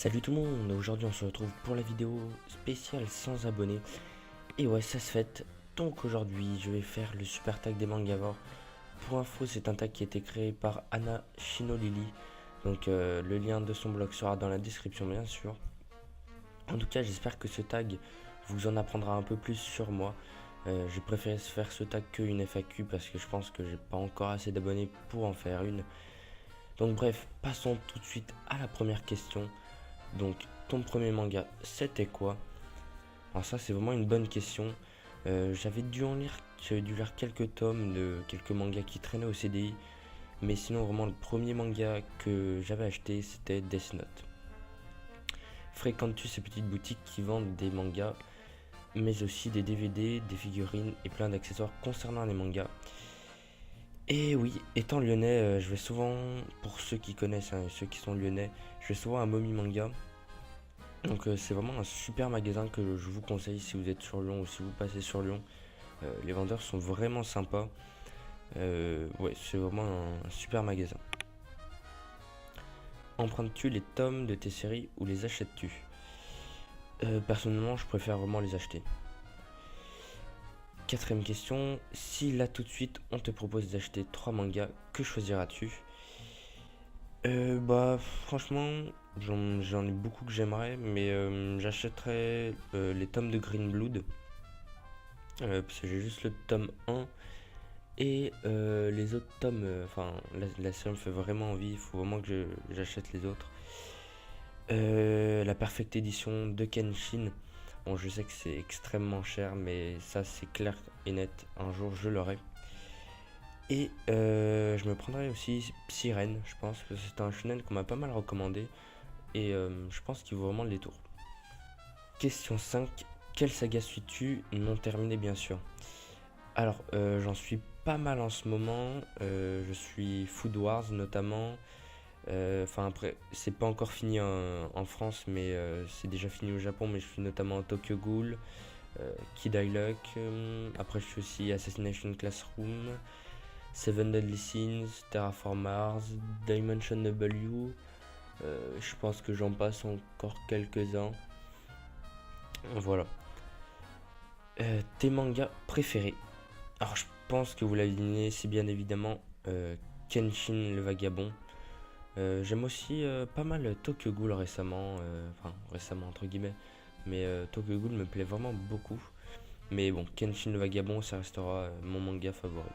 Salut tout le monde, aujourd'hui on se retrouve pour la vidéo spéciale sans abonnés. Et ouais, ça se fait. Donc aujourd'hui je vais faire le super tag des Mangavores. Pour info, c'est un tag qui a été créé par Anna Shinolili. Donc le lien de son blog sera dans la description bien sûr. En tout cas, j'espère que ce tag vous en apprendra un peu plus sur moi. J'ai préféré faire ce tag qu'une FAQ parce que je pense que j'ai pas encore assez d'abonnés pour en faire une. Donc bref, passons tout de suite à la première question. Donc, ton premier manga, c'était quoi? Alors ça, c'est vraiment une bonne question. J'avais dû lire quelques tomes de quelques mangas qui traînaient au CDI. Mais sinon, vraiment, le premier manga que j'avais acheté, c'était Death Note. Fréquentes-tu ces petites boutiques qui vendent des mangas, mais aussi des DVD, des figurines et plein d'accessoires concernant les mangas? Et oui, étant lyonnais, je vais souvent, pour ceux qui connaissent, hein, ceux qui sont lyonnais, je vais souvent à Momi Manga. Donc c'est vraiment un super magasin que je vous conseille si vous êtes sur Lyon ou si vous passez sur Lyon. Les vendeurs sont vraiment sympas. Ouais, c'est vraiment un super magasin. Empruntes-tu les tomes de tes séries ou les achètes-tu? Personnellement, je préfère vraiment les acheter. Quatrième question, si là tout de suite on te propose d'acheter 3 mangas, que choisiras-tu? Bah franchement, j'en ai beaucoup que j'aimerais, mais j'achèterais les tomes de Green Blood, parce que j'ai juste le tome 1, et les autres tomes, enfin la série me fait vraiment envie, il faut vraiment que j'achète les autres. La Perfect Edition de Kenshin, bon je sais que c'est extrêmement cher, mais ça c'est clair et net, un jour je l'aurai. Et je me prendrais aussi Psyren, je pense que c'est un shonen qu'on m'a pas mal recommandé. Et je pense qu'il vaut vraiment le détour. Question 5. Quelle saga suis-tu? Non terminée bien sûr. Alors j'en suis pas mal en ce moment. Je suis Food Wars notamment. Enfin après, c'est pas encore fini en France, mais c'est déjà fini au Japon. Mais je suis notamment Tokyo Ghoul, Kid I Luck. Après je suis aussi Assassination Classroom. Seven Deadly Sins, Terraform Mars, Dimension W. Je pense que j'en passe encore quelques-uns. Voilà. Tes mangas préférés? Alors je pense que vous l'avez deviné, c'est bien évidemment Kenshin le Vagabond. J'aime aussi pas mal Tokyo Ghoul récemment, enfin récemment entre guillemets, mais Tokyo Ghoul me plaît vraiment beaucoup. Mais bon, Kenshin le Vagabond, ça restera mon manga favori.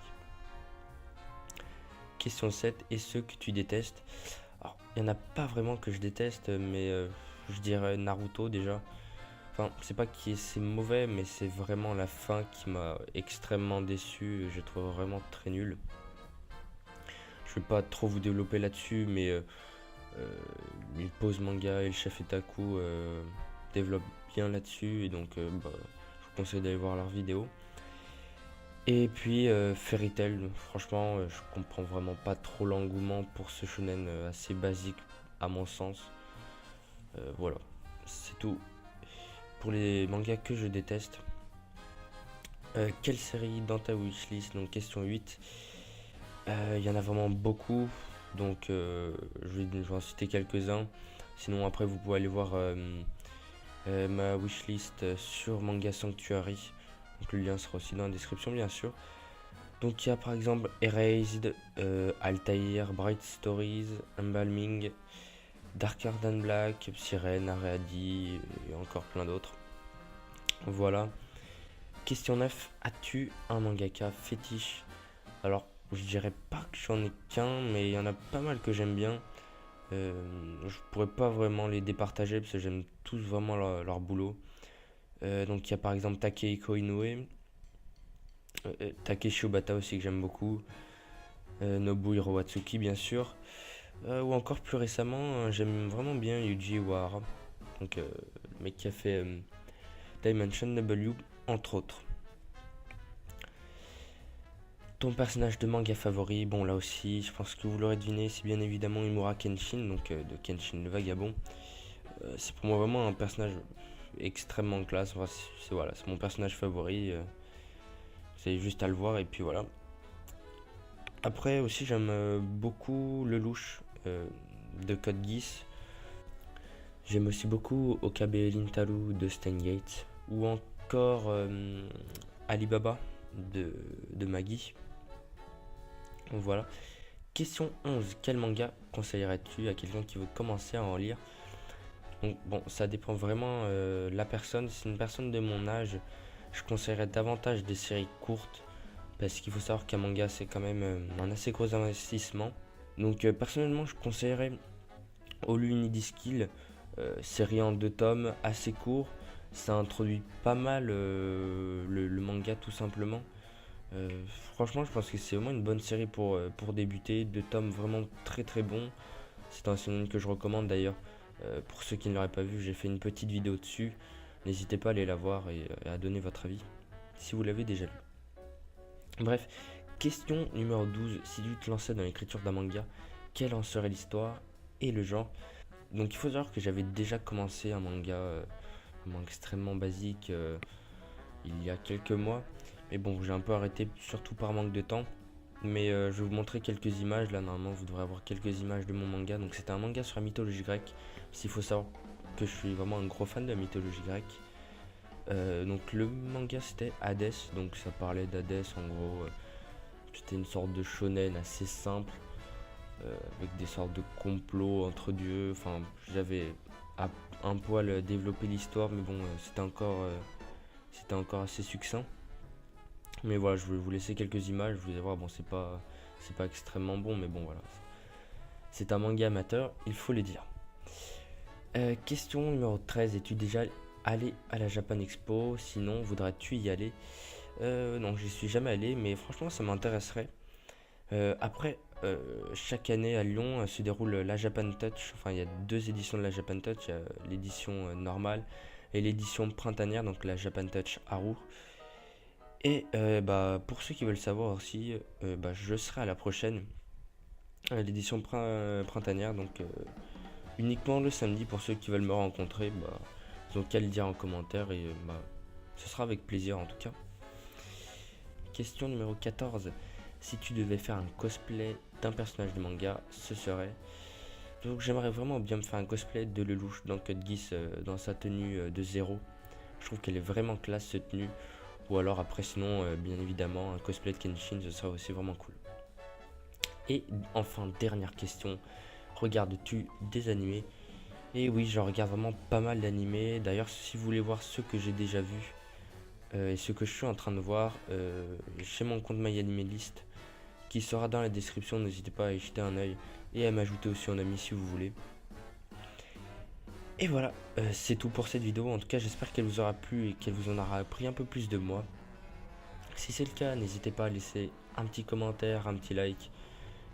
Question 7. Et ceux que tu détestes? Alors, il n'y en a pas vraiment que je déteste, mais je dirais Naruto déjà. Enfin, c'est pas que c'est mauvais, mais c'est vraiment la fin qui m'a extrêmement déçu. Je trouve vraiment très nul. Je vais pas trop vous développer là-dessus, mais il pose manga et le chef Itaku développe bien là-dessus. Et donc, bah, je vous conseille d'aller voir leurs vidéos. Et puis Fairy Tail, franchement, je comprends vraiment pas trop l'engouement pour ce shonen assez basique à mon sens. Voilà, c'est tout pour les mangas que je déteste. Quelle série dans ta wishlist? Donc question 8. Il y en a vraiment beaucoup, donc je vais en citer quelques-uns. Sinon après vous pouvez aller voir ma wishlist sur Manga Sanctuary. Donc le lien sera aussi dans la description bien sûr. Donc il y a par exemple Erased, Altair, Bright Stories, Embalming, Darker Than Black, Siren, Areadi et encore plein d'autres. Voilà. Question 9. As-tu un mangaka fétiche? Alors je dirais pas que j'en ai qu'un, mais il y en a pas mal que j'aime bien. Je pourrais pas vraiment les départager parce que j'aime tous vraiment leur boulot. Donc il y a par exemple Takehiko Inoue, Takeshi Obata aussi que j'aime beaucoup, Nobu Hirowatsuki bien sûr, ou encore plus récemment j'aime vraiment bien Yuji Iwahara, donc le mec qui a fait Dimension W entre autres. Ton personnage de manga favori? Bon là aussi je pense que vous l'aurez deviné, c'est bien évidemment Imura Kenshin, donc de Kenshin le Vagabond. C'est pour moi vraiment un personnage extrêmement classe, enfin, voilà, c'est mon personnage favori. C'est juste à le voir et puis voilà. Après aussi j'aime beaucoup Lelouch de Code Geass. J'aime aussi beaucoup Okabe Lintaru de Steins Gate ou encore Alibaba de Maggie. Voilà. Question 11. Quel manga conseillerais-tu à quelqu'un qui veut commencer à en lire? Donc bon, ça dépend vraiment de la personne. Si c'est une personne de mon âge, je conseillerais davantage des séries courtes parce qu'il faut savoir qu'un manga c'est quand même un assez gros investissement. Donc personnellement, je conseillerais All You Need Is Kill, série en 2 tomes, assez court. Ça introduit pas mal le manga tout simplement. Euh, Franchement, je pense que c'est vraiment une bonne série pour débuter. 2 tomes vraiment très très bons. C'est un shonen que je recommande d'ailleurs. Pour ceux qui ne l'auraient pas vu, j'ai fait une petite vidéo dessus. N'hésitez pas à aller la voir et à donner votre avis si vous l'avez déjà lu. Bref, question numéro 12. Si tu te lançais dans l'écriture d'un manga, quelle en serait l'histoire et le genre? Donc il faut savoir que j'avais déjà commencé un manga extrêmement basique il y a quelques mois. Mais bon, j'ai un peu arrêté, surtout par manque de temps. Mais je vais vous montrer quelques images. Là, normalement, vous devrez avoir quelques images de mon manga. Donc c'était un manga sur la mythologie grecque. S'il faut savoir que je suis vraiment un gros fan de la mythologie grecque. Donc le manga c'était Hades. Donc ça parlait d'Hadès en gros. C'était une sorte de shonen assez simple. Avec des sortes de complots entre dieux. Enfin, j'avais un poil développé l'histoire, mais bon, c'était encore assez succinct. Mais voilà, je vais vous laisser quelques images. Vous allez voir, bon, c'est pas extrêmement bon, mais bon, voilà. C'est un manga amateur, il faut le dire. Question numéro 13. Es-tu déjà allé à la Japan Expo? Sinon, voudrais-tu y aller? Non, j'y suis jamais allé, mais franchement, ça m'intéresserait. Après, chaque année à Lyon se déroule la Japan Touch. Enfin, il y a 2 éditions de la Japan Touch. Il y a l'édition normale et l'édition printanière, donc la Japan Touch Haru. Et bah, pour ceux qui veulent savoir aussi, bah, je serai à la prochaine, l'édition printanière, donc uniquement le samedi. Pour ceux qui veulent me rencontrer, bah, ils ont qu'à le dire en commentaire et bah, ce sera avec plaisir en tout cas. Question numéro 14. Si tu devais faire un cosplay d'un personnage de manga, ce serait... Donc j'aimerais vraiment bien me faire un cosplay de Lelouch dans Code Geass dans sa tenue de zéro. Je trouve qu'elle est vraiment classe cette tenue. Ou alors après sinon bien évidemment un cosplay de Kenshin, ce serait aussi vraiment cool. Et enfin dernière question, regardes-tu des animés? Et oui, je regarde vraiment pas mal d'animés. D'ailleurs si vous voulez voir ceux que j'ai déjà vus et ceux que je suis en train de voir chez mon compte MyAnimeList qui sera dans la description, n'hésitez pas à y jeter un oeil et à m'ajouter aussi en ami si vous voulez. Et voilà, c'est tout pour cette vidéo. En tout cas, j'espère qu'elle vous aura plu et qu'elle vous en aura appris un peu plus de moi. Si c'est le cas, n'hésitez pas à laisser un petit commentaire, un petit like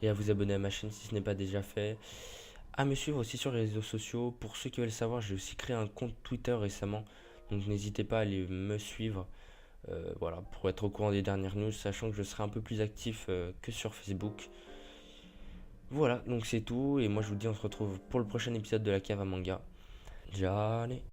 et à vous abonner à ma chaîne si ce n'est pas déjà fait. À me suivre aussi sur les réseaux sociaux. Pour ceux qui veulent savoir, j'ai aussi créé un compte Twitter récemment. Donc n'hésitez pas à aller me suivre. Voilà, pour être au courant des dernières news, sachant que je serai un peu plus actif que sur Facebook. Voilà, donc c'est tout. Et moi je vous dis, on se retrouve pour le prochain épisode de la cave à manga. Ciao.